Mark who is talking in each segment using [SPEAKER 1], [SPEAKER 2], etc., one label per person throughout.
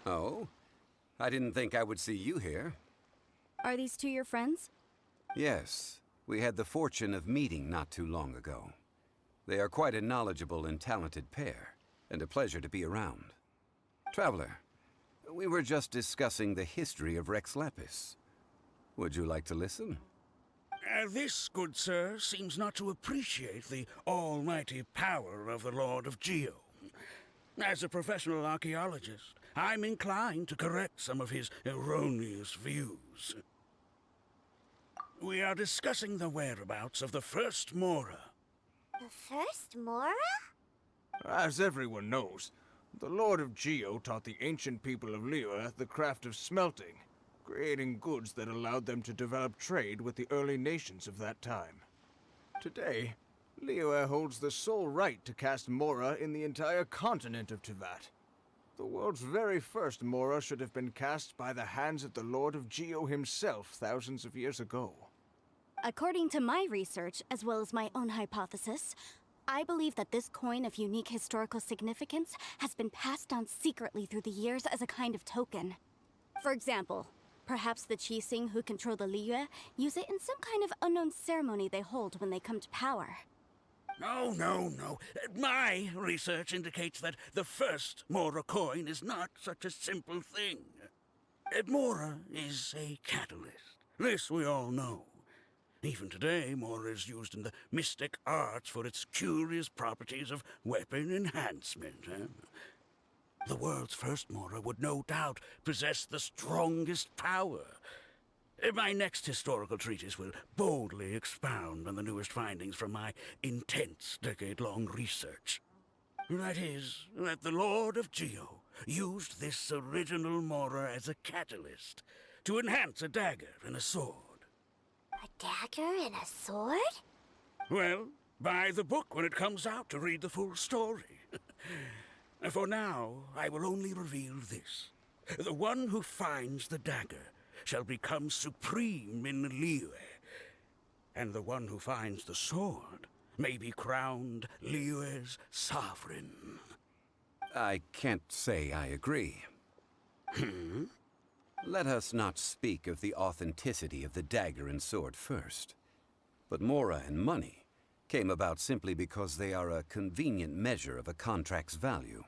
[SPEAKER 1] Oh? I didn't think I would see you here.
[SPEAKER 2] Are these two your friends?
[SPEAKER 1] Yes. We had the fortune of meeting not too long ago. They are quite a knowledgeable and talented pair, and a pleasure to be around. Traveler, we were just discussing the history of Rex Lapis. Would you like to listen?
[SPEAKER 3] This, good sir, seems not to appreciate the almighty power of the Lord of Geo. As a professional archaeologist, I'm inclined to correct some of his erroneous views. We are discussing the whereabouts of the first Mora.
[SPEAKER 4] The first Mora?
[SPEAKER 5] As everyone knows, the Lord of Geo taught the ancient people of Liyue the craft of smelting, creating goods that allowed them to develop trade with the early nations of that time. Today, Liyue holds the sole right to cast Mora in the entire continent of Teyvat. The world's very first Mora should have been cast by the hands of the Lord of Geo himself thousands of years ago.
[SPEAKER 2] According to my research, as well as my own hypothesis, I believe that this coin of unique historical significance has been passed down secretly through the years as a kind of token. For example, perhaps the Qixing who control the Liyue use it in some kind of unknown ceremony they hold when they come to power.
[SPEAKER 3] No. My research indicates that the first Mora coin is not such a simple thing. Mora is a catalyst. This we all know. Even today, Mora is used in the mystic arts for its curious properties of weapon enhancement. The world's first Mora would no doubt possess the strongest power. My next historical treatise will boldly expound on the newest findings from my intense decade-long research. That is, that the Lord of Geo used this original Mora as a catalyst to enhance a dagger and a sword.
[SPEAKER 4] A dagger and a sword?
[SPEAKER 3] Well, buy the book when it comes out to read the full story. For now, I will only reveal this. The one who finds the dagger shall become supreme in Liyue, and the one who finds the sword may be crowned Liyue's sovereign.
[SPEAKER 1] I can't say I agree. Let us not speak of the authenticity of the dagger and sword first. But Mora and money came about simply because they are a convenient measure of a contract's value.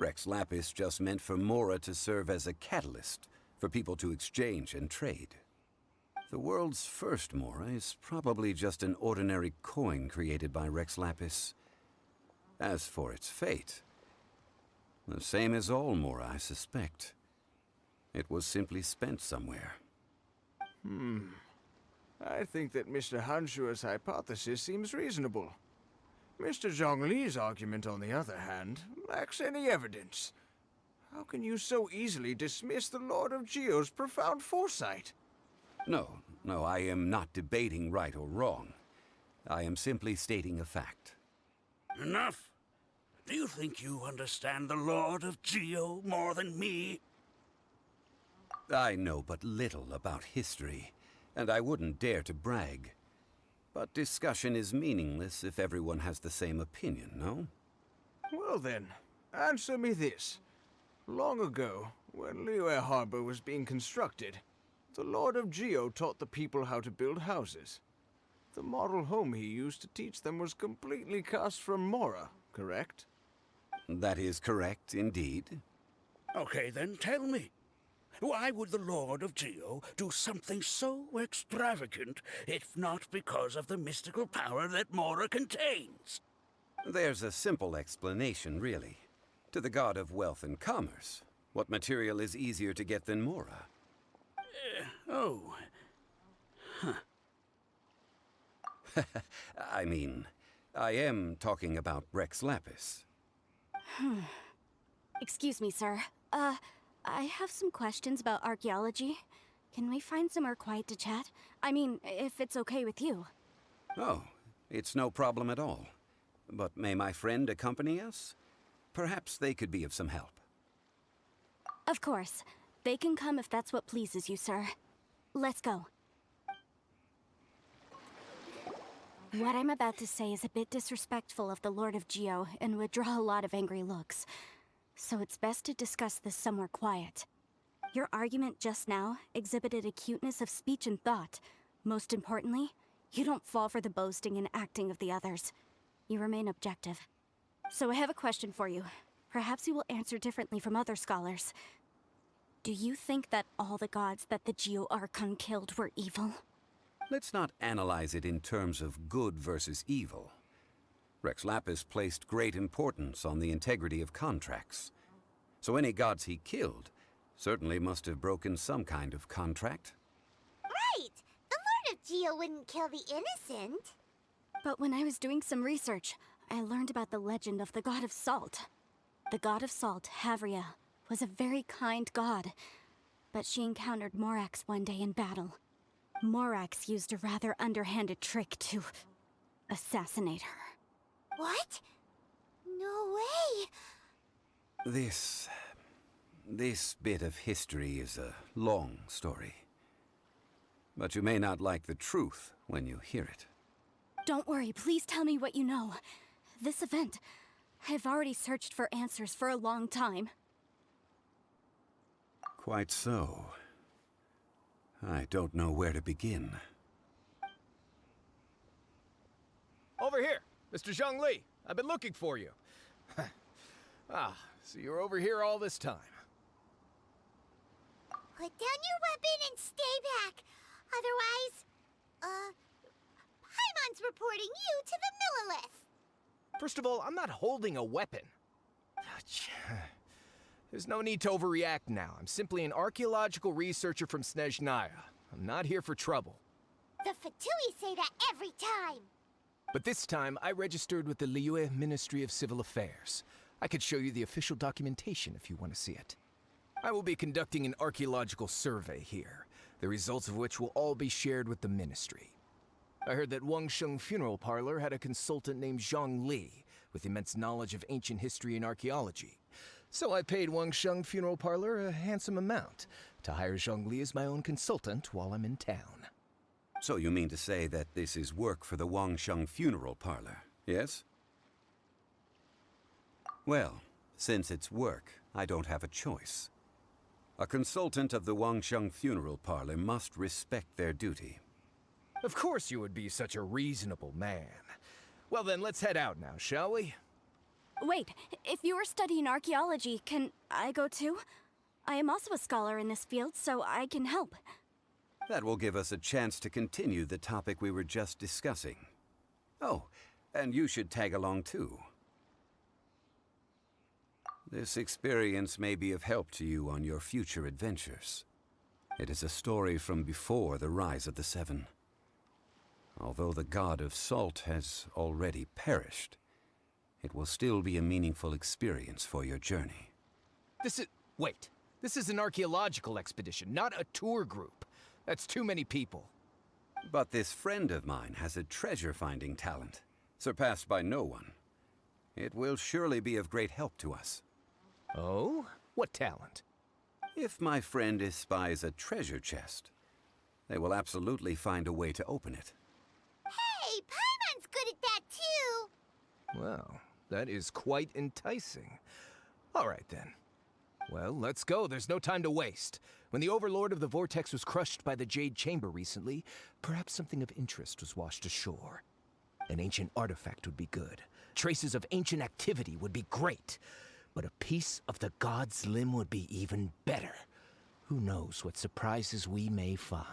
[SPEAKER 1] Rex Lapis just meant for Mora to serve as a catalyst for people to exchange and trade. The world's first Mora is probably just an ordinary coin created by Rex Lapis. As for its fate, the same as all Mora, I suspect. It was simply spent somewhere.
[SPEAKER 5] I think that Mr. Hanshua's hypothesis seems reasonable. Mr. Zhong Li's argument, on the other hand, lacks any evidence. How can you so easily dismiss the Lord of Geo's profound foresight?
[SPEAKER 1] No, I am not debating right or wrong. I am simply stating a fact.
[SPEAKER 3] Enough! Do you think you understand the Lord of Geo more than me?
[SPEAKER 1] I know but little about history, and I wouldn't dare to brag. But discussion is meaningless if everyone has the same opinion, no?
[SPEAKER 5] Well then, answer me this. Long ago, when Liyue Harbor was being constructed, the Lord of Geo taught the people how to build houses. The model home he used to teach them was completely cast from Mora, correct?
[SPEAKER 1] That is correct, indeed.
[SPEAKER 3] Okay, then tell me. Why would the Lord of Geo do something so extravagant if not because of the mystical power that Mora contains?
[SPEAKER 1] There's a simple explanation, really. To the god of wealth and commerce, what material is easier to get than Mora? I mean, I am talking about Rex Lapis.
[SPEAKER 2] Excuse me, sir. I have some questions about archaeology. Can we find somewhere quiet to chat? I mean, if it's okay with you.
[SPEAKER 1] Oh, it's no problem at all. But may my friend accompany us? Perhaps they could be of some help.
[SPEAKER 2] Of course. They can come if that's what pleases you, sir. Let's go. What I'm about to say is a bit disrespectful of the Lord of Geo and would draw a lot of angry looks. so it's best to discuss this somewhere quiet. Your argument just now exhibited acuteness of speech and thought. Most importantly, you don't fall for the boasting and acting of the others. You remain objective. So I have a question for you. Perhaps you will answer differently from other scholars. Do you think that all the gods that the Geo-Archon killed were evil?
[SPEAKER 1] Let's not analyze it in terms of good versus evil. Rex Lapis placed great importance on the integrity of contracts. So any gods he killed certainly must have broken some kind of contract.
[SPEAKER 4] Right! The Lord of Geo wouldn't kill the innocent.
[SPEAKER 2] But when I was doing some research, I learned about the legend of the god of salt. The god of salt, Hevriey, was a very kind god, but she encountered Morax one day in battle. Morax used a rather underhanded trick to assassinate her.
[SPEAKER 4] What? No way!
[SPEAKER 1] This bit of history is a long story. But you may not like the truth when you hear it.
[SPEAKER 2] Don't worry, please tell me what you know. This event, I've already searched for answers for a long time.
[SPEAKER 1] Quite so. I don't know where to begin.
[SPEAKER 6] Over here, Mr. Chžun Li. I've been looking for you. So you're over here all this time.
[SPEAKER 4] Put down your weapon and stay back. Otherwise, Paimon's reporting you to the Millilith.
[SPEAKER 6] First of all, I'm not holding a weapon. There's no need to overreact now. I'm simply an archaeological researcher from Snezhnaya. I'm not here for trouble.
[SPEAKER 4] The Fatui say that every time.
[SPEAKER 6] But this time, I registered with the Liyue Ministry of Civil Affairs. I could show you the official documentation if you want to see it. I will be conducting an archaeological survey here, the results of which will all be shared with the ministry. I heard that Wangsheng Funeral Parlor had a consultant named Chžun Li, with immense knowledge of ancient history and archaeology. So I paid Wangsheng Funeral Parlor a handsome amount to hire Chžun Li as my own consultant while I'm in town.
[SPEAKER 1] So you mean to say that this is work for the Wangsheng Funeral Parlor, yes? Well, since it's work, I don't have a choice. A consultant of the Wangsheng Funeral Parlor must respect their duty.
[SPEAKER 6] Of course you would be such a reasonable man. Well then, let's head out now, shall we?
[SPEAKER 2] Wait, if you are studying archaeology, can I go too? I am also a scholar in this field, so I can help.
[SPEAKER 1] That will give us a chance to continue the topic we were just discussing. Oh, and you should tag along too. This experience may be of help to you on your future adventures. It is a story from before the rise of the Seven. Although the god of salt has already perished, it will still be a meaningful experience for your journey.
[SPEAKER 6] Wait. This is an archaeological expedition, not a tour group. That's too many people.
[SPEAKER 1] But this friend of mine has a treasure-finding talent, surpassed by no one. It will surely be of great help to us.
[SPEAKER 6] Oh? What talent?
[SPEAKER 1] If my friend espies a treasure chest, they will absolutely find a way to open it.
[SPEAKER 4] Hey, Paimon's good at that too.
[SPEAKER 6] Well, that is quite enticing. All right then. Well, let's go. There's no time to waste. When the Overlord of the Vortex was crushed by the Jade Chamber recently, perhaps something of interest was washed ashore. An ancient artifact would be good. Traces of ancient activity would be great. But a piece of the god's limb would be even better. Who knows what surprises we may find.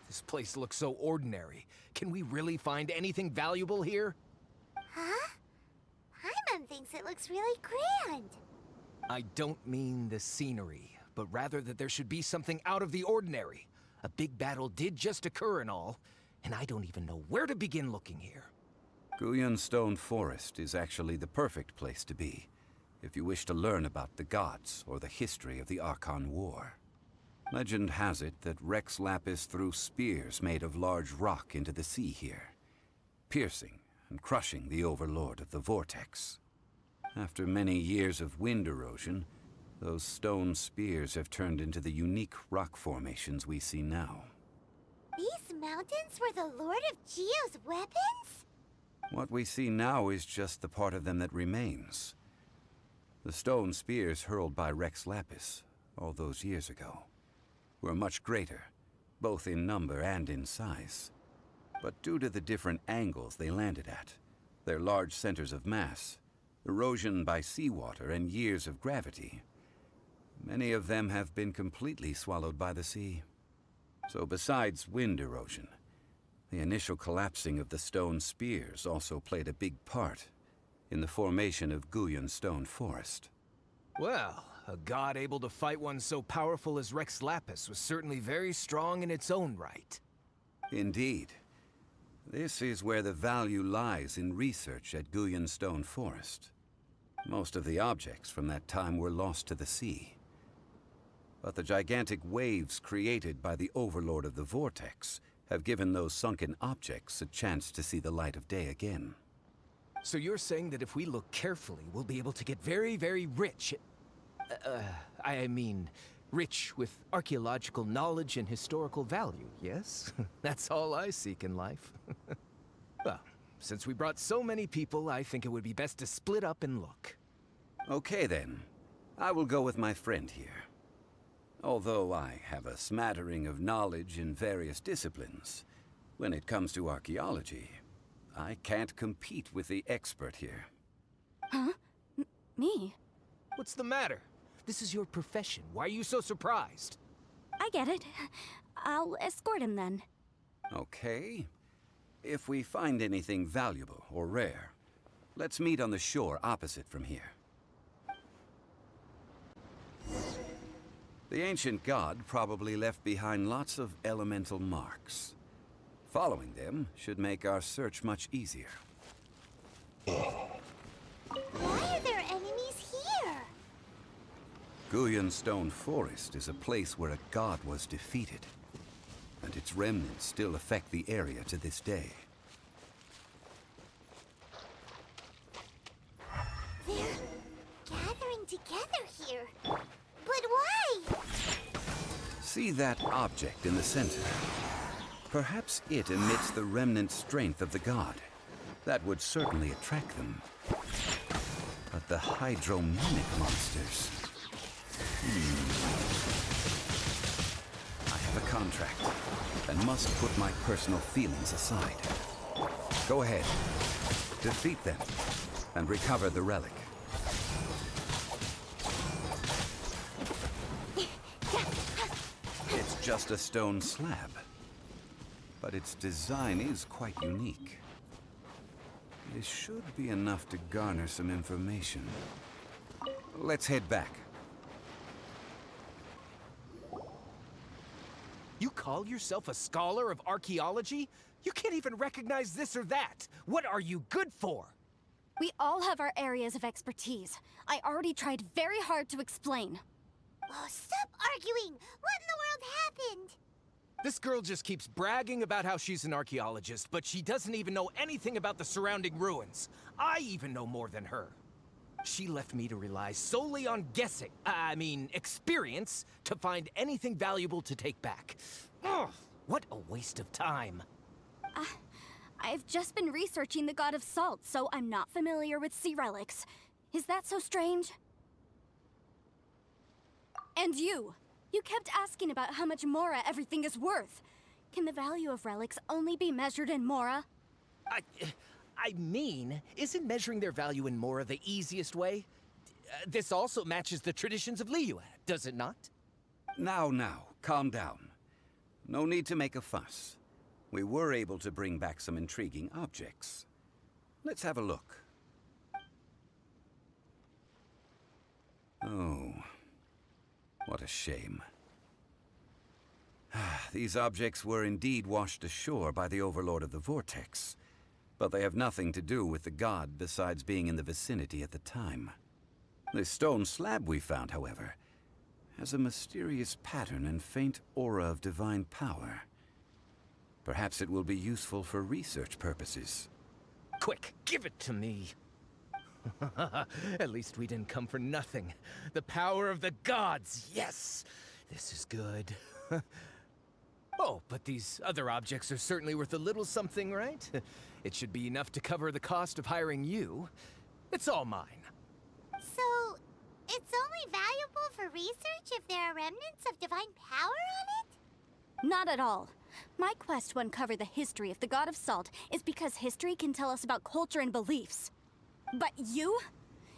[SPEAKER 6] This place looks so ordinary. Can we really find anything valuable here?
[SPEAKER 4] Huh? Paimon thinks it looks really grand.
[SPEAKER 6] I don't mean the scenery, but rather that there should be something out of the ordinary. A big battle did just occur and all, and I don't even know where to begin looking here.
[SPEAKER 1] Guyan Stone Forest is actually the perfect place to be, if you wish to learn about the gods or the history of the Archon War. Legend has it that Rex Lapis threw spears made of large rock into the sea here, piercing and crushing the Overlord of the Vortex. After many years of wind erosion, those stone spears have turned into the unique rock formations we see now.
[SPEAKER 4] These mountains were the Lord of Geo's weapons?
[SPEAKER 1] What we see now is just the part of them that remains. The stone spears hurled by Rex Lapis all those years ago were much greater, both in number and in size. But due to the different angles they landed at, their large centers of mass, erosion by seawater, and years of gravity, many of them have been completely swallowed by the sea. So besides wind erosion, the initial collapsing of the stone spears also played a big part in the formation of Guyun Stone Forest.
[SPEAKER 6] Well, a god able to fight one so powerful as Rex Lapis was certainly very strong in its own right.
[SPEAKER 1] Indeed. This is where the value lies in research at Guyun Stone Forest. Most of the objects from that time were lost to the sea. But the gigantic waves created by the Overlord of the Vortex have given those sunken objects a chance to see the light of day again.
[SPEAKER 6] So you're saying that if we look carefully, we'll be able to get very, very rich. Rich with archaeological knowledge and historical value, yes? That's all I seek in life. Well, since we brought so many people, I think it would be best to split up and look.
[SPEAKER 1] Okay then. I will go with my friend here. Although I have a smattering of knowledge in various disciplines, when it comes to archaeology, I can't compete with the expert here.
[SPEAKER 2] Huh? Me?
[SPEAKER 6] What's the matter? This is your profession. Why are you so surprised?
[SPEAKER 2] I get it. I'll escort him then.
[SPEAKER 1] Okay. If we find anything valuable or rare, let's meet on the shore opposite from here. The ancient god probably left behind lots of elemental marks. Following them should make our search much easier.
[SPEAKER 4] Why are there enemies here?
[SPEAKER 1] Guyun Stone Forest is a place where a god was defeated, and its remnants still affect the area to this day.
[SPEAKER 4] They're gathering together here. But why?
[SPEAKER 1] See that object in the center? Perhaps it emits the remnant strength of the god. That would certainly attract them. But the hydromimic monsters... I have a contract, and must put my personal feelings aside. Go ahead. Defeat them, and recover the relic. It's just a stone slab, but its design is quite unique. This should be enough to garner some information. Let's head back.
[SPEAKER 6] You call yourself a scholar of archaeology? You can't even recognize this or that. What are you good for?
[SPEAKER 2] We all have our areas of expertise. I already tried very hard to explain.
[SPEAKER 4] Oh, stop arguing! What in the world happened?
[SPEAKER 6] This girl just keeps bragging about how she's an archaeologist, but she doesn't even know anything about the surrounding ruins. I even know more than her. She left me to rely solely on guessing, experience, to find anything valuable to take back. Ugh, what a waste of time.
[SPEAKER 2] I've just been researching the god of salt, so I'm not familiar with sea relics. Is that so strange? And you kept asking about how much Mora everything is worth. Can the value of relics only be measured in Mora?
[SPEAKER 6] Isn't measuring their value in Mora the easiest way? This also matches the traditions of Liyue, does it not?
[SPEAKER 1] Now, calm down. No need to make a fuss. We were able to bring back some intriguing objects. Let's have a look. Oh, what a shame. These objects were indeed washed ashore by the Overlord of the Vortex, but they have nothing to do with the god besides being in the vicinity at the time. The stone slab we found, however, has a mysterious pattern and faint aura of divine power. Perhaps it will be useful for research purposes.
[SPEAKER 6] Quick, give it to me. At least we didn't come for nothing. The power of the gods, yes! This is good. Oh, but these other objects are certainly worth a little something, right? It should be enough to cover the cost of hiring you. It's all mine.
[SPEAKER 4] So, it's only valuable for research if there are remnants of divine power on it?
[SPEAKER 2] Not at all. My quest to uncover the history of the God of Salt is because history can tell us about culture and beliefs. But you?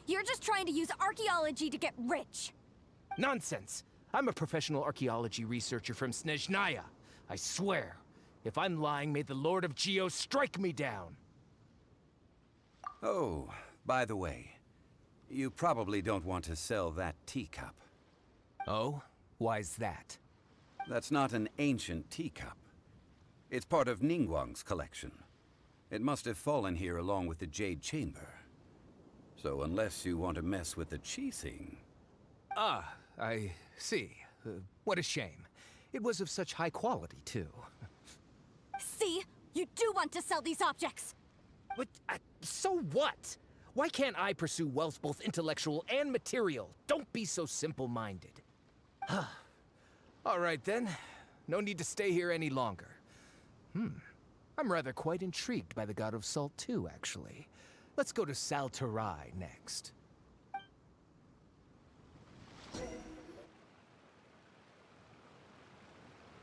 [SPEAKER 2] You're just trying to use archaeology to get rich.
[SPEAKER 6] Nonsense! I'm a professional archaeology researcher from Snezhnaya. I swear, if I'm lying, may the Lord of Geo strike me down.
[SPEAKER 1] Oh, by the way, you probably don't want to sell that teacup.
[SPEAKER 6] Oh? Why's that?
[SPEAKER 1] That's not an ancient teacup. It's part of Ningguang's collection. It must have fallen here along with the Jade Chamber. So unless you want to mess with the Qixing...
[SPEAKER 6] Ah, I see. What a shame. It was of such high quality, too.
[SPEAKER 2] See? You do want to sell these objects!
[SPEAKER 6] But, so what? Why can't I pursue wealth both intellectual and material? Don't be so simple-minded. All right, then. No need to stay here any longer. I'm rather quite intrigued by the God of Salt, too, actually. Let's go to Salterai next.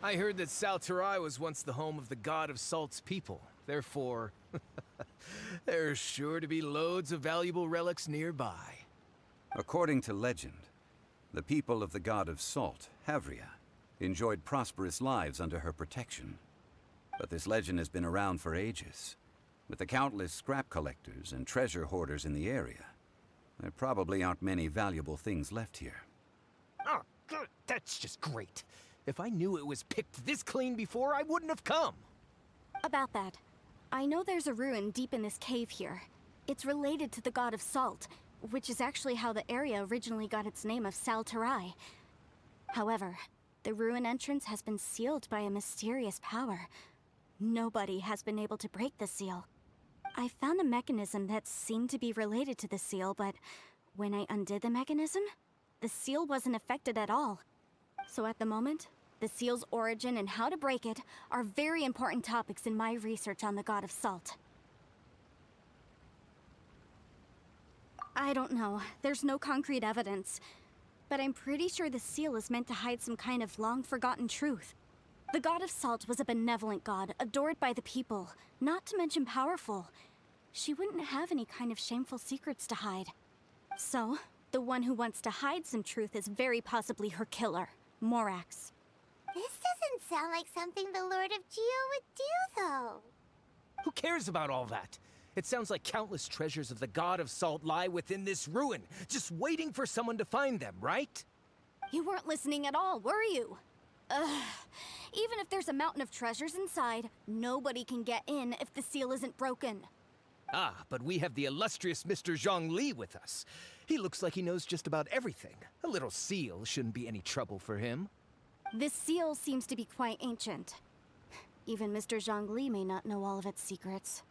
[SPEAKER 6] I heard that Salterai was once the home of the God of Salt's people. Therefore, there's sure to be loads of valuable relics nearby.
[SPEAKER 1] According to legend, the people of the God of Salt, Hevriey, enjoyed prosperous lives under her protection. But this legend has been around for ages. With the countless scrap collectors and treasure hoarders in the area, there probably aren't many valuable things left here.
[SPEAKER 6] Oh, good. That's just great. If I knew it was picked this clean before, I wouldn't have come.
[SPEAKER 2] About that, I know there's a ruin deep in this cave here. It's related to the God of Salt, which is actually how the area originally got its name of Salterai. However, the ruin entrance has been sealed by a mysterious power. Nobody has been able to break the seal. I found a mechanism that seemed to be related to the seal, but when I undid the mechanism, the seal wasn't affected at all. So at the moment, the seal's origin and how to break it are very important topics in my research on the God of Salt. I don't know. There's no concrete evidence. But I'm pretty sure the seal is meant to hide some kind of long-forgotten truth. The God of Salt was a benevolent god, adored by the people, not to mention powerful. She wouldn't have any kind of shameful secrets to hide. So, the one who wants to hide some truth is very possibly her killer, Morax.
[SPEAKER 4] This doesn't sound like something the Lord of Geo would do, though.
[SPEAKER 6] Who cares about all that? It sounds like countless treasures of the God of Salt lie within this ruin, just waiting for someone to find them, right?
[SPEAKER 2] You weren't listening at all, were you? Even if there's a mountain of treasures inside, nobody can get in if the seal isn't broken.
[SPEAKER 6] Ah, but we have the illustrious Mr. Zhang Li with us. He looks like he knows just about everything. A little seal shouldn't be any trouble for him.
[SPEAKER 2] This seal seems to be quite ancient. Even Mr. Zhang Li may not know all of its secrets.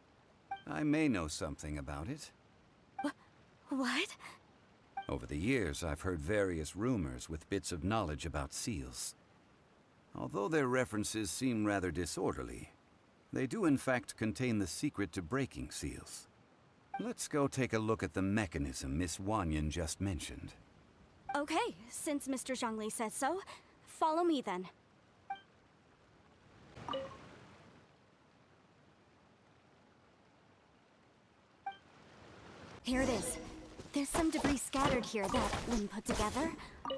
[SPEAKER 1] I may know something about it.
[SPEAKER 2] What?
[SPEAKER 1] Over the years, I've heard various rumors with bits of knowledge about seals. Although their references seem rather disorderly, they do in fact contain the secret to breaking seals. Let's go take a look at the mechanism Miss Wanyan just mentioned.
[SPEAKER 2] Okay, since Mr. Zhongli says so, follow me then. Here it is. There's some debris scattered here that, when put together,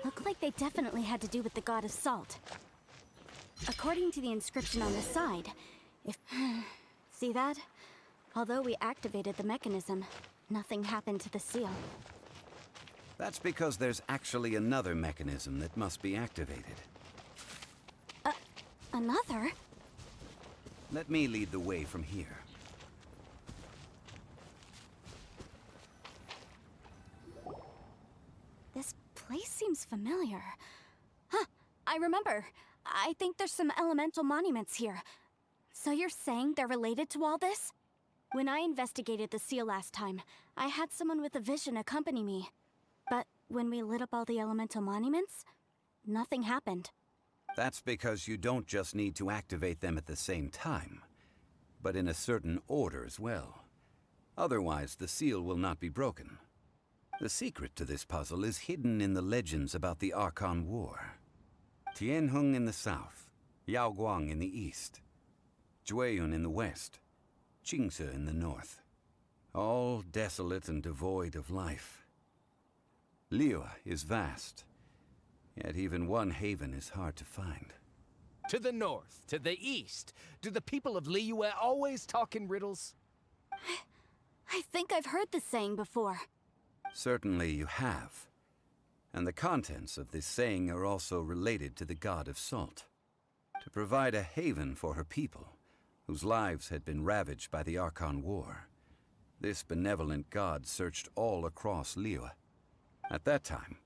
[SPEAKER 2] look like they definitely had to do with the God of Salt. According to the inscription on the side, see that? Although we activated the mechanism, nothing happened to the seal.
[SPEAKER 1] That's because there's actually another mechanism that must be activated.
[SPEAKER 2] Another?
[SPEAKER 1] Let me lead the way from here.
[SPEAKER 2] This place seems familiar. Huh, I remember. I think there's some elemental monuments here. So you're saying they're related to all this? When I investigated the seal last time, I had someone with a vision accompany me. But when we lit up all the elemental monuments, nothing happened.
[SPEAKER 1] That's because you don't just need to activate them at the same time, but in a certain order as well. Otherwise, the seal will not be broken. The secret to this puzzle is hidden in the legends about the Archon War. Tianheng in the south, Yaoguang in the east, Jueyun in the west, Qingse in the north. All desolate and devoid of life. Liyue is vast, yet even one haven is hard to find.
[SPEAKER 6] To the north, to the east. Do the people of Liyue always talk in riddles?
[SPEAKER 2] I think I've heard this saying before.
[SPEAKER 1] Certainly you have. And the contents of this saying are also related to the god of salt. To provide a haven for her people, whose lives had been ravaged by the Archon War, this benevolent god searched all across Liyue. At that time,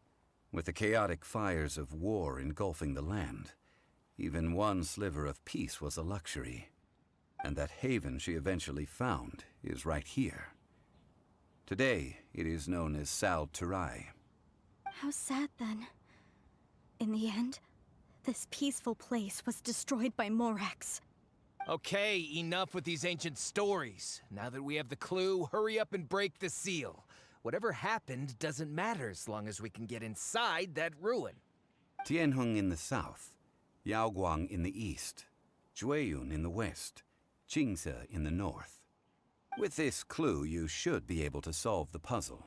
[SPEAKER 1] with the chaotic fires of war engulfing the land, even one sliver of peace was a luxury. And that haven she eventually found is right here. Today, it is known as Sal Turai.
[SPEAKER 2] How sad then. In the end, this peaceful place was destroyed by Morax.
[SPEAKER 6] Okay, enough with these ancient stories. Now that we have the clue, hurry up and break the seal. Whatever happened doesn't matter as long as we can get inside that ruin.
[SPEAKER 1] Tianheng in the south, Yaoguang in the east, Jueyun in the west, Qingse in the north. With this clue, you should be able to solve the puzzle.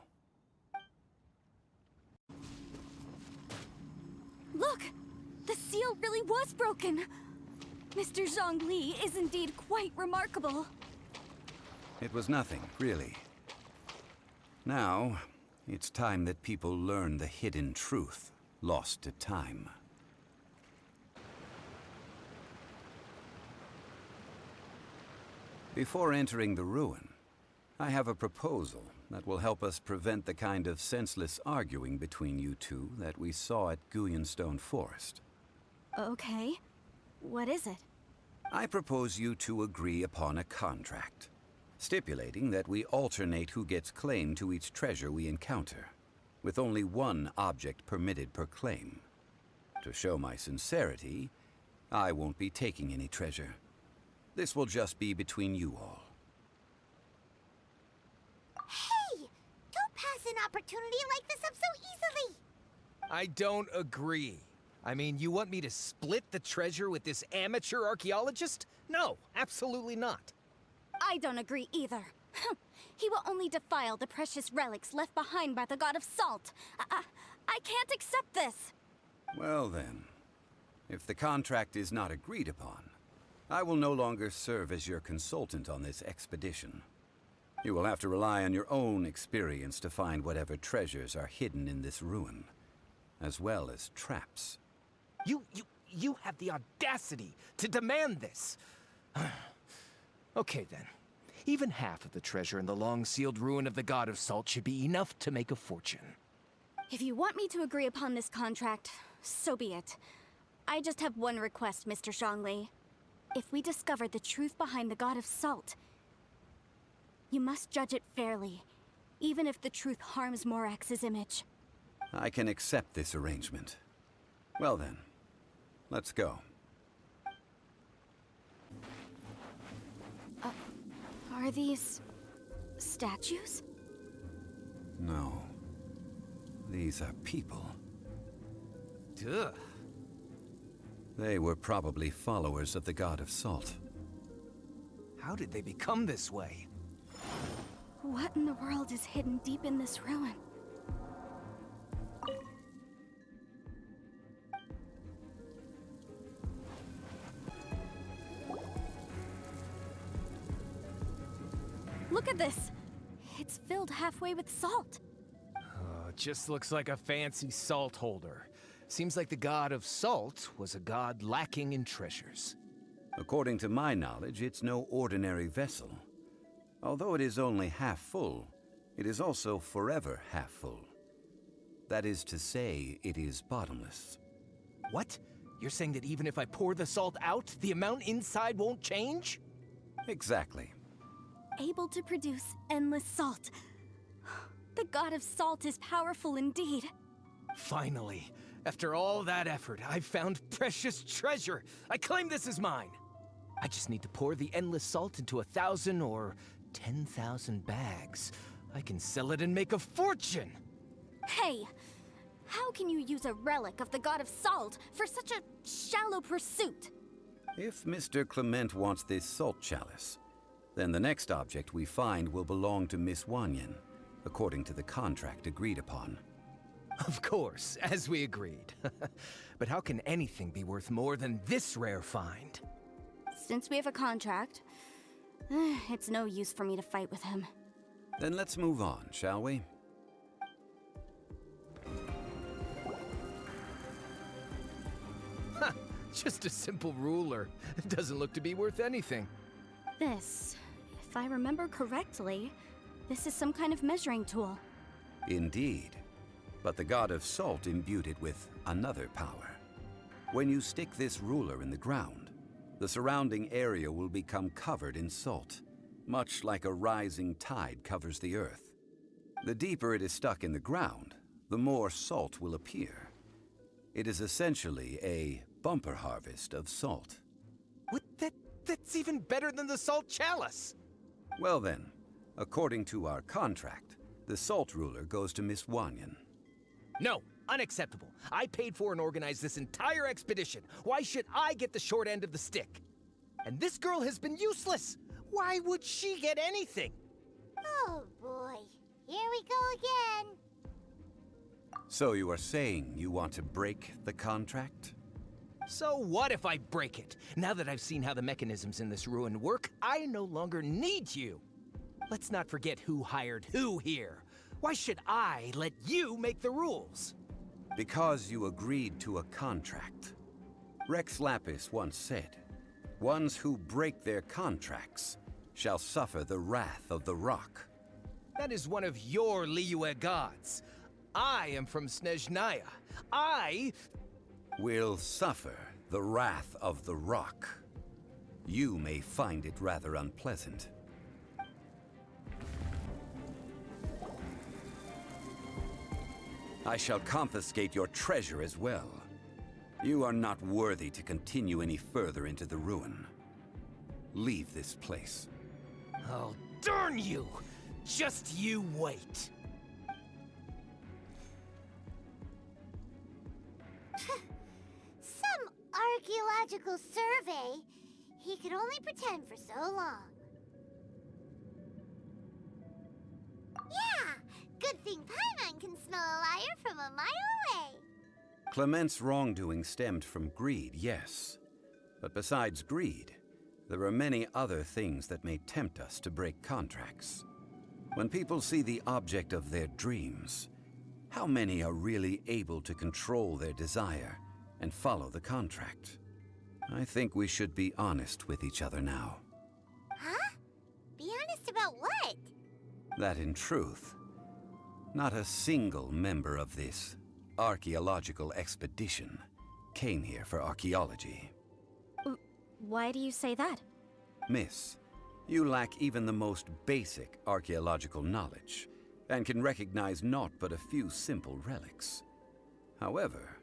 [SPEAKER 2] Look! The seal really was broken! Mr. Zhang Li is indeed quite remarkable.
[SPEAKER 1] It was nothing, really. Now, it's time that people learn the hidden truth, lost to time. Before entering the ruin, I have a proposal that will help us prevent the kind of senseless arguing between you two that we saw at Guyanstone Forest.
[SPEAKER 2] Okay. What is it?
[SPEAKER 1] I propose you two agree upon a contract, stipulating that we alternate who gets claim to each treasure we encounter, with only one object permitted per claim. To show my sincerity, I won't be taking any treasure. This will just be between you all.
[SPEAKER 4] Hey! Don't pass an opportunity like this up so easily!
[SPEAKER 6] I don't agree. I mean, you want me to split the treasure with this amateur archaeologist? No, absolutely not.
[SPEAKER 2] I don't agree either. He will only defile the precious relics left behind by the god of salt. I can't accept this.
[SPEAKER 1] Well then, if the contract is not agreed upon, I will no longer serve as your consultant on this expedition. You will have to rely on your own experience to find whatever treasures are hidden in this ruin, as well as traps.
[SPEAKER 6] You have the audacity to demand this. Okay then. Even half of the treasure in the long-sealed ruin of the god of salt should be enough to make a fortune.
[SPEAKER 2] If you want me to agree upon this contract, so be it. I just have one request, Mr. Zhongli. If we discover the truth behind the god of salt, you must judge it fairly, even if the truth harms Morax's image.
[SPEAKER 1] I can accept this arrangement. Well then, let's go.
[SPEAKER 2] Are these statues?
[SPEAKER 1] No. These are people.
[SPEAKER 6] Duh.
[SPEAKER 1] They were probably followers of the god of salt.
[SPEAKER 6] How did they become this way?
[SPEAKER 2] What in the world is hidden deep in this ruin? Look at this! It's filled halfway with salt.
[SPEAKER 6] Oh, it just looks like a fancy salt holder. Seems like the god of salt was a god lacking in treasures.
[SPEAKER 1] According to my knowledge, it's no ordinary vessel. Although it is only half full, it is also forever half full. That is to say, it is bottomless.
[SPEAKER 6] What? You're saying that even if I pour the salt out, the amount inside won't change?
[SPEAKER 1] Exactly.
[SPEAKER 2] Able to produce endless salt. The god of salt is powerful indeed.
[SPEAKER 6] Finally. After all that effort, I've found precious treasure. I claim this as mine. I just need to pour the endless salt into 1,000 or 10,000 bags. I can sell it and make a fortune!
[SPEAKER 2] Hey! How can you use a relic of the god of salt for such a shallow pursuit?
[SPEAKER 1] If Mr. Clement wants this salt chalice, then the next object we find will belong to Miss Wanyan, according to the contract agreed upon.
[SPEAKER 6] Of course, as we agreed. But how can anything be worth more than this rare find?
[SPEAKER 2] Since we have a contract, it's no use for me to fight with him.
[SPEAKER 1] Then let's move on, shall we?
[SPEAKER 6] Ha! Just a simple ruler. It doesn't look to be worth anything.
[SPEAKER 2] This, if I remember correctly, this is some kind of measuring tool.
[SPEAKER 1] Indeed. But the god of salt imbued it with another power. When you stick this ruler in the ground, the surrounding area will become covered in salt, much like a rising tide covers the earth. The deeper it is stuck in the ground, the more salt will appear. It is essentially a bumper harvest of salt.
[SPEAKER 6] What? That's even better than the salt chalice!
[SPEAKER 1] Well then, according to our contract, the salt ruler goes to Miss Wanyan.
[SPEAKER 6] No, unacceptable. I paid for and organized this entire expedition. Why should I get the short end of the stick? And this girl has been useless. Why would she get anything?
[SPEAKER 4] Oh boy, here we go again.
[SPEAKER 1] So you are saying you want to break the contract?
[SPEAKER 6] So what if I break it? Now that I've seen how the mechanisms in this ruin work, I no longer need you. Let's not forget who hired who here. Why should I let you make the rules?
[SPEAKER 1] Because you agreed to a contract. Rex Lapis once said, "Ones who break their contracts shall suffer the wrath of the rock."
[SPEAKER 6] That is one of your Liyue gods. I am from Snezhnaya. I
[SPEAKER 1] will suffer the wrath of the rock. You may find it rather unpleasant. I shall confiscate your treasure as well. You are not worthy to continue any further into the ruin. Leave this place.
[SPEAKER 6] Oh, darn you! Just you wait.
[SPEAKER 4] Some archaeological survey. He could only pretend for so long. Yeah! Good thing Paimon can smell a liar from a mile away.
[SPEAKER 1] Clement's wrongdoing stemmed from greed, yes. But besides greed, there are many other things that may tempt us to break contracts. When people see the object of their dreams, how many are really able to control their desire and follow the contract? I think we should be honest with each other now.
[SPEAKER 4] Huh? Be honest about what?
[SPEAKER 1] That in truth, not a single member of this archaeological expedition came here for archaeology.
[SPEAKER 2] Why do you say that?
[SPEAKER 1] Miss, you lack even the most basic archaeological knowledge, and can recognize naught but a few simple relics. However,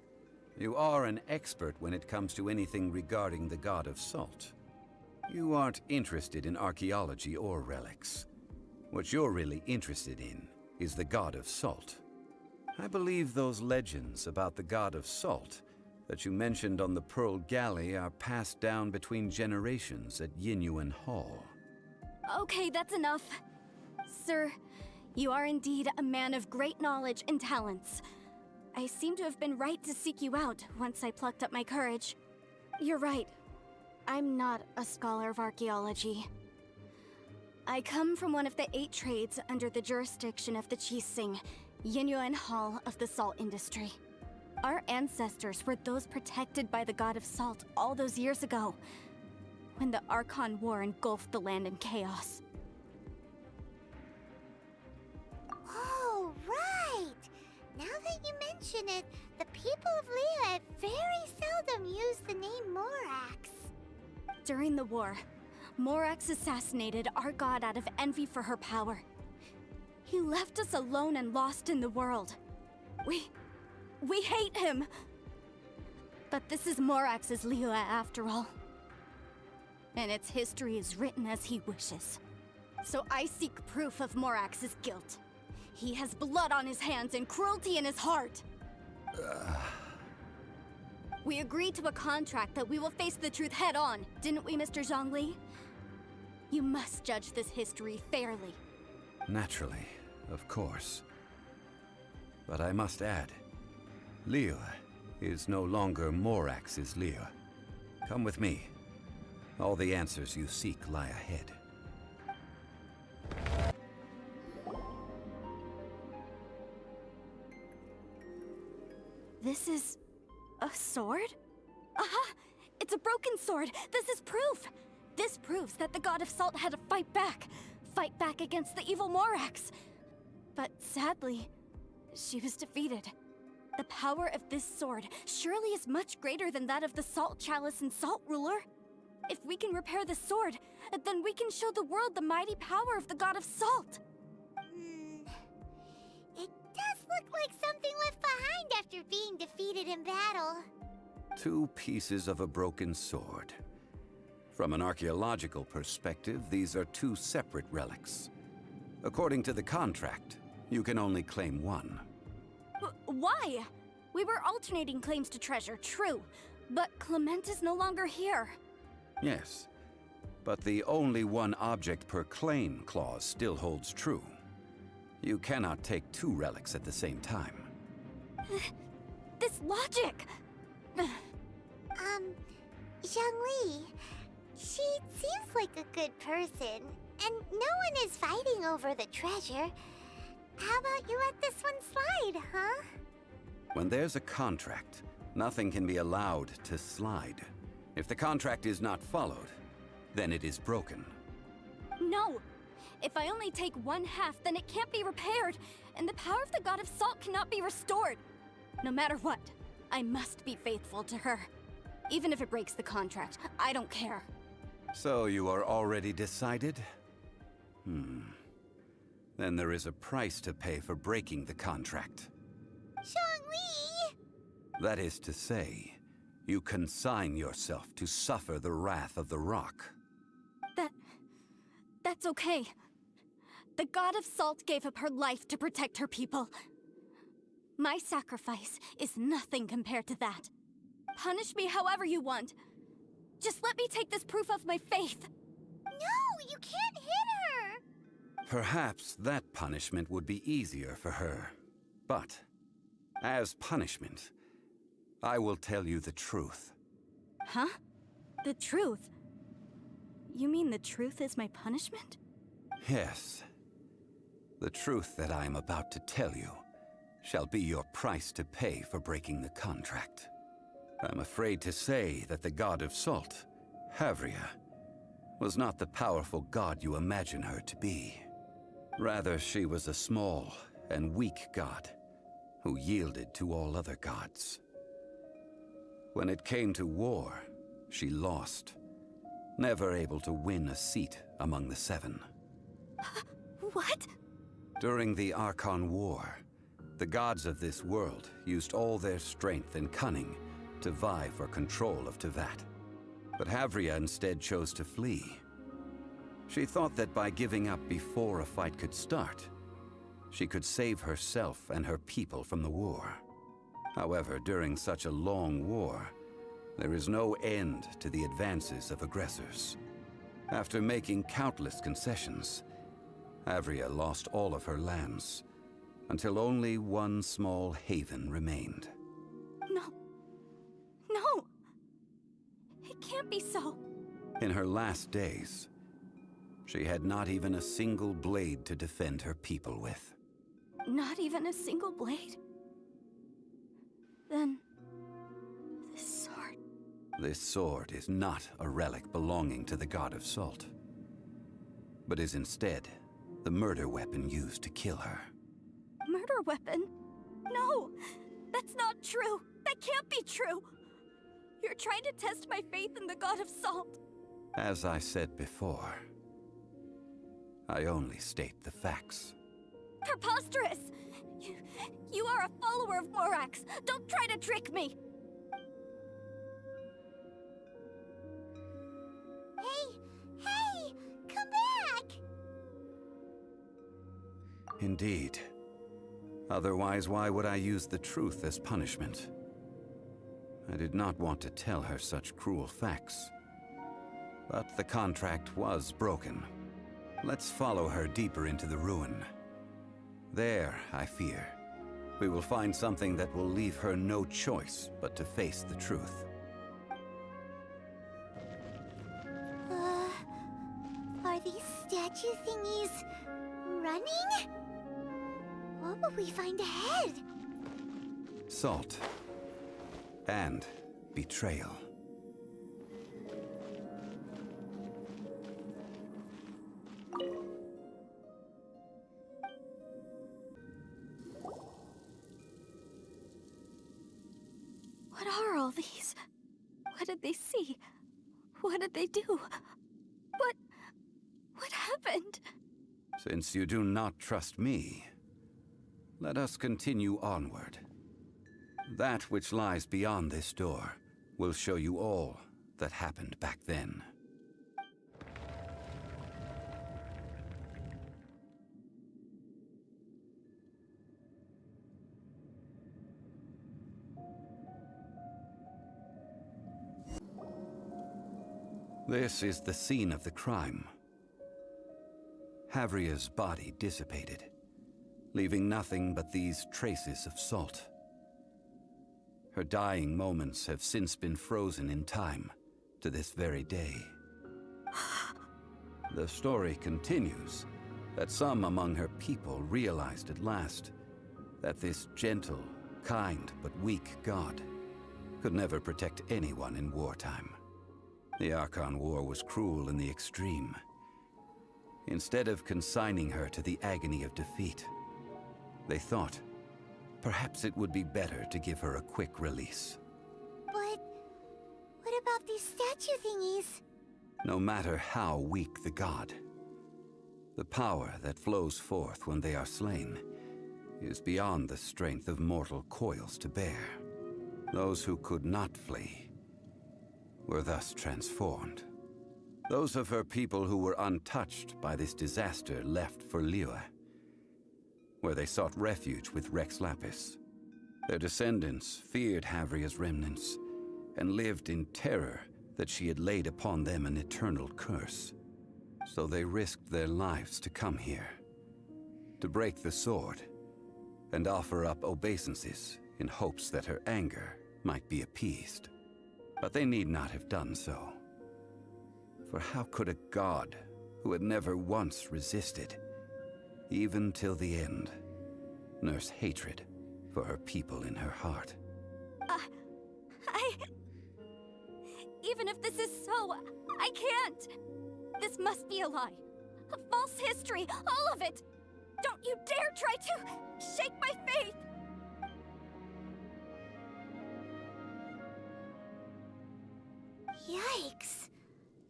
[SPEAKER 1] you are an expert when it comes to anything regarding the god of salt. You aren't interested in archaeology or relics. What you're really interested in is the god of salt. I believe those legends about the god of salt that you mentioned on the Pearl Galley are passed down between generations at Yinyuan Hall.
[SPEAKER 2] Okay, that's enough. Sir, you are indeed a man of great knowledge and talents. I seem to have been right to seek you out once I plucked up my courage. You're right. I'm not a scholar of archaeology. I come from one of the 8 trades under the jurisdiction of the Qixing, Yinyuan Hall of the salt industry. Our ancestors were those protected by the god of salt all those years ago, when the Archon War engulfed the land in chaos.
[SPEAKER 4] Oh, right! Now that you mention it, the people of Liyue very seldom use the name Morax.
[SPEAKER 2] During the war, Morax assassinated our god out of envy for her power. He left us alone and lost in the world. We hate him! But this is Morax's Liyue after all. And its history is written as he wishes. So I seek proof of Morax's guilt. He has blood on his hands and cruelty in his heart. We agreed to a contract that we will face the truth head on, didn't we, Mr. Zhang Li? You must judge this history fairly.
[SPEAKER 1] Naturally, of course. But I must add, Liyue is no longer Morax's Liyue. Come with me. All the answers you seek lie ahead.
[SPEAKER 2] This is a sword? Aha! It's a broken sword! This is proof! This proves that the god of salt had to fight back against the evil Morax. But sadly, she was defeated. The power of this sword surely is much greater than that of the Salt Chalice and Salt Ruler. If we can repair the sword, then we can show the world the mighty power of the god of salt.
[SPEAKER 4] It does look like something left behind after being defeated in battle.
[SPEAKER 1] 2 pieces of a broken sword. From an archaeological perspective, these are 2 separate relics. According to the contract, you can only claim one.
[SPEAKER 2] Why? We were alternating claims to treasure, true. But Clement is no longer here.
[SPEAKER 1] Yes, but the only one object per claim clause still holds true. You cannot take 2 relics at the same time.
[SPEAKER 2] This logic!
[SPEAKER 4] Zhang Li, she seems like a good person, and no one is fighting over the treasure. How about you let this one slide, huh?
[SPEAKER 1] When there's a contract, nothing can be allowed to slide. If the contract is not followed, then it is broken.
[SPEAKER 2] No! If I only take 1/2, then it can't be repaired, and the power of the god of salt cannot be restored. No matter what, I must be faithful to her. Even if it breaks the contract, I don't care.
[SPEAKER 1] So you are already decided? Then there is a price to pay for breaking the contract.
[SPEAKER 4] Zhang Li!
[SPEAKER 1] That is to say, you consign yourself to suffer the wrath of the rock.
[SPEAKER 2] That's okay. The god of salt gave up her life to protect her people. My sacrifice is nothing compared to that. Punish me however you want. Just let me take this proof of my faith.
[SPEAKER 4] No, you can't hit her!
[SPEAKER 1] Perhaps that punishment would be easier for her. But, as punishment, I will tell you the truth.
[SPEAKER 2] Huh? The truth? You mean the truth is my punishment?
[SPEAKER 1] Yes. The truth that I am about to tell you shall be your price to pay for breaking the contract. I'm afraid to say that the god of salt, Hevriey, was not the powerful god you imagine her to be. Rather, she was a small and weak god who yielded to all other gods. When it came to war, she lost, never able to win a seat among the 7.
[SPEAKER 2] What?
[SPEAKER 1] During the Archon War, the gods of this world used all their strength and cunning to vie for control of Teyvat. But Hevriey instead chose to flee. She thought that by giving up before a fight could start, she could save herself and her people from the war. However, during such a long war, there is no end to the advances of aggressors. After making countless concessions, Hevriey lost all of her lands, until only one small haven remained.
[SPEAKER 2] No! It can't be so.
[SPEAKER 1] In her last days, she had not even a single blade to defend her people with.
[SPEAKER 2] Not even a single blade? Then, this sword...
[SPEAKER 1] This sword is not a relic belonging to the god of salt, but is instead the murder weapon used to kill her.
[SPEAKER 2] Murder weapon? No! That's not true! That can't be true! You're trying to test my faith in the god of salt.
[SPEAKER 1] As I said before, I only state the facts.
[SPEAKER 2] Preposterous! You are a follower of Morax! Don't try to trick me!
[SPEAKER 1] Indeed. Otherwise, why would I use the truth as punishment? I did not want to tell her such cruel facts. But the contract was broken. Let's follow her deeper into the ruin. There, I fear, we will find something that will leave her no choice but to face the truth.
[SPEAKER 4] Are these statue thingies running? What will we find ahead?
[SPEAKER 1] Salt. And betrayal.
[SPEAKER 2] What are all these? What did they see? What did they do? What happened?
[SPEAKER 1] Since you do not trust me, let us continue onward. That which lies beyond this door will show you all that happened back then. This is the scene of the crime. Hevriey's body dissipated, leaving nothing but these traces of salt. Her dying moments have since been frozen in time to this very day. The story continues that some among her people realized at last that this gentle, kind, but weak god could never protect anyone in wartime. The Archon War was cruel in the extreme. Instead of consigning her to the agony of defeat, they thought perhaps it would be better to give her a quick release.
[SPEAKER 4] But what about these statue thingies?
[SPEAKER 1] No matter how weak the god, the power that flows forth when they are slain is beyond the strength of mortal coils to bear. Those who could not flee were thus transformed. Those of her people who were untouched by this disaster left for Liyue, where they sought refuge with Rex Lapis. Their descendants feared Hevriey's remnants and lived in terror that she had laid upon them an eternal curse. So they risked their lives to come here, to break the sword, and offer up obeisances in hopes that her anger might be appeased. But they need not have done so. For how could a god who had never once resisted, even till the end, nurse hatred for her people in her heart?
[SPEAKER 2] Even if this is so, I can't! This must be a lie. A false history, all of it! Don't you dare try to shake my faith!
[SPEAKER 4] Yikes.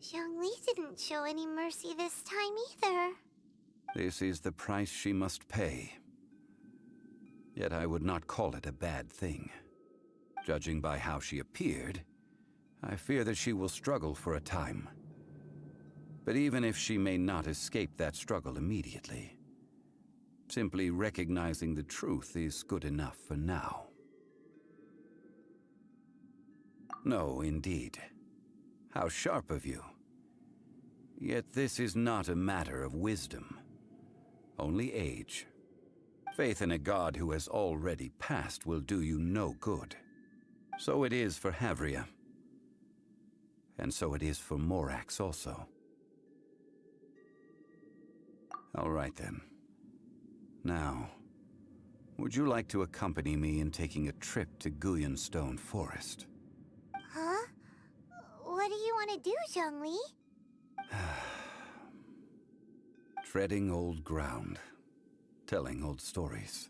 [SPEAKER 4] Zhong Li didn't show any mercy this time either.
[SPEAKER 1] This is the price she must pay. Yet I would not call it a bad thing. Judging by how she appeared, I fear that she will struggle for a time. But even if she may not escape that struggle immediately, simply recognizing the truth is good enough for now. No, indeed. How sharp of you. Yet this is not a matter of wisdom, only age. Faith in a god who has already passed will do you no good. So it is for Hevriey. And so it is for Morax also. All right then. Now, would you like to accompany me in taking a trip to Guyan Stone Forest?
[SPEAKER 4] Huh? What do you want to do, Zhong Li?
[SPEAKER 1] Treading old ground, telling old stories.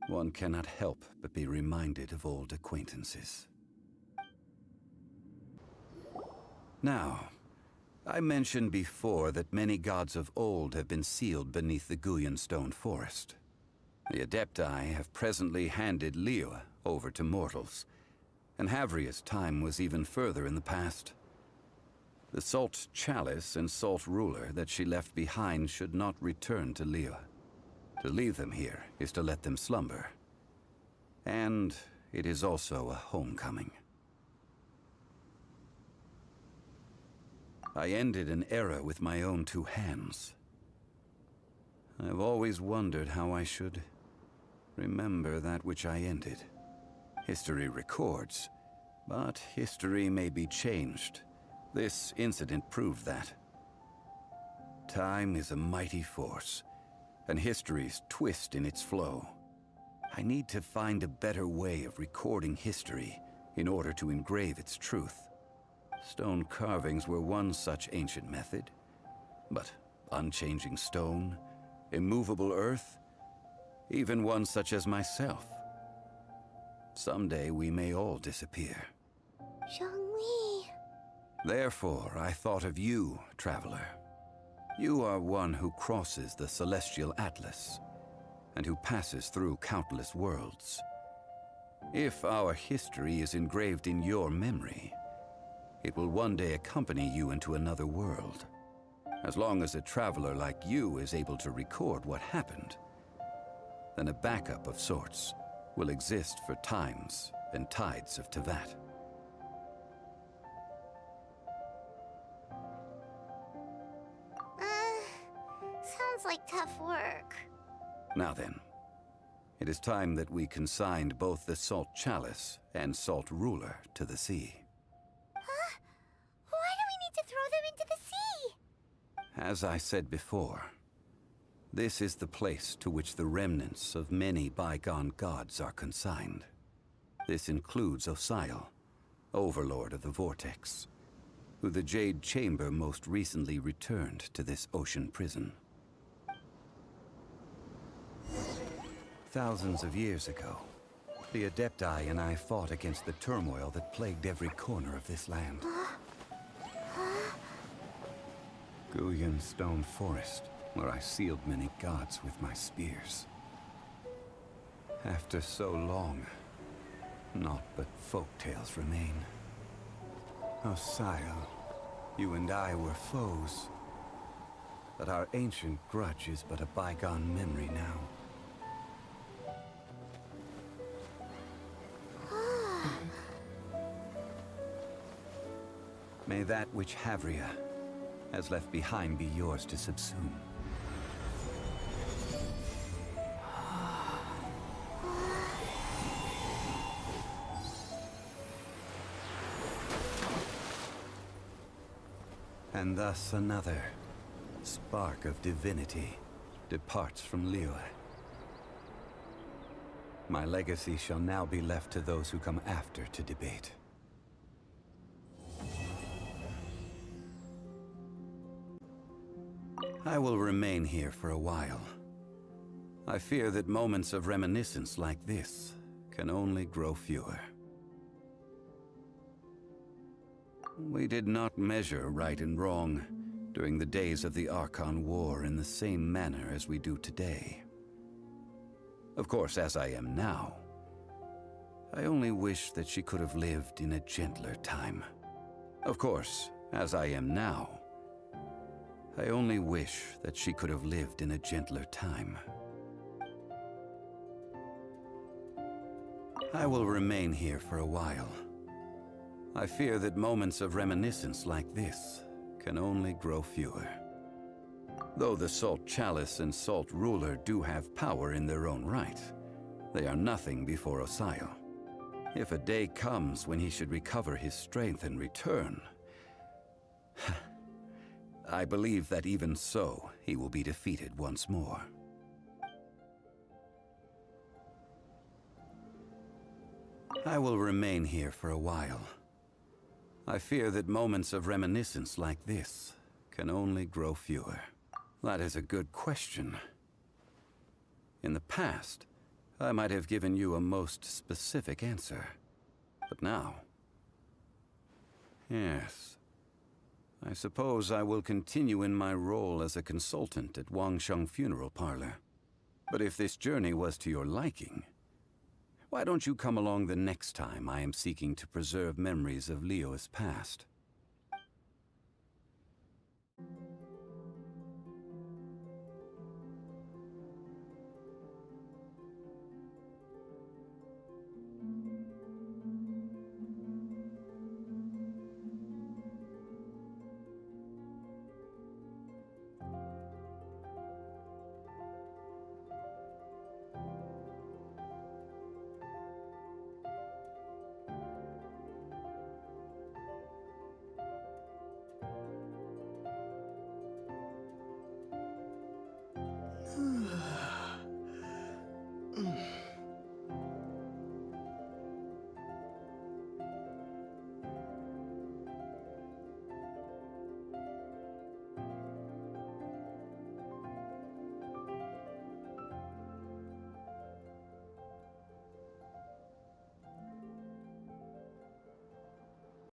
[SPEAKER 1] One cannot help but be reminded of old acquaintances. Now, I mentioned before that many gods of old have been sealed beneath the Guyan Stone Forest. The Adepti have presently handed Liyue over to mortals, and Hevriey's time was even further in the past. The Salt Chalice and Salt Ruler that she left behind should not return to Liyue. To leave them here is to let them slumber. And it is also a homecoming. I ended an era with my own two hands. I've always wondered how I should remember that which I ended. History records, but history may be changed. This incident proved that. Time is a mighty force, and history's twist in its flow. I need to find a better way of recording history in order to engrave its truth. Stone carvings were one such ancient method, but unchanging stone, immovable earth, even one such as myself. Someday we may all disappear.
[SPEAKER 4] Chžun Li.
[SPEAKER 1] Therefore, I thought of you, traveler. You are one who crosses the celestial atlas, and who passes through countless worlds. If our history is engraved in your memory, it will one day accompany you into another world. As long as a traveler like you is able to record what happened, then a backup of sorts will exist for times and tides of Teyvat.
[SPEAKER 4] Sounds like tough work.
[SPEAKER 1] Now then, it is time that we consigned both the Salt Chalice and Salt Ruler to the sea.
[SPEAKER 4] Huh? Why do we need to throw them into the sea?
[SPEAKER 1] As I said before, this is the place to which the remnants of many bygone gods are consigned. This includes Osial, overlord of the Vortex, who the Jade Chamber most recently returned to this ocean prison. Thousands of years ago, the Adepti and I fought against the turmoil that plagued every corner of this land. Guyan Stone Forest, where I sealed many gods with my spears. After so long, naught but folk tales remain. Osial, you and I were foes, but our ancient grudge is but a bygone memory now. May that which Hevriey has left behind be yours to subsume. And thus another spark of divinity departs from Liyue. My legacy shall now be left to those who come after to debate. I will remain here for a while. I fear that moments of reminiscence like this can only grow fewer. We did not measure right and wrong during the days of the Archon War in the same manner as we do today. Of course, as I am now, I only wish that she could have lived in a gentler time. Of course, as I am now, I only wish that she could have lived in a gentler time. I will remain here for a while. I fear that moments of reminiscence like this can only grow fewer. Though the Salt Chalice and Salt Ruler do have power in their own right, they are nothing before Osial. If a day comes when he should recover his strength and return, I believe that even so, he will be defeated once more. I will remain here for a while. I fear that moments of reminiscence like this can only grow fewer. That is a good question. In the past, I might have given you a most specific answer. But now... yes. I suppose I will continue in my role as a consultant at Wangsheng Funeral Parlor. But if this journey was to your liking, why don't you come along the next time I am seeking to preserve memories of Liyue's past?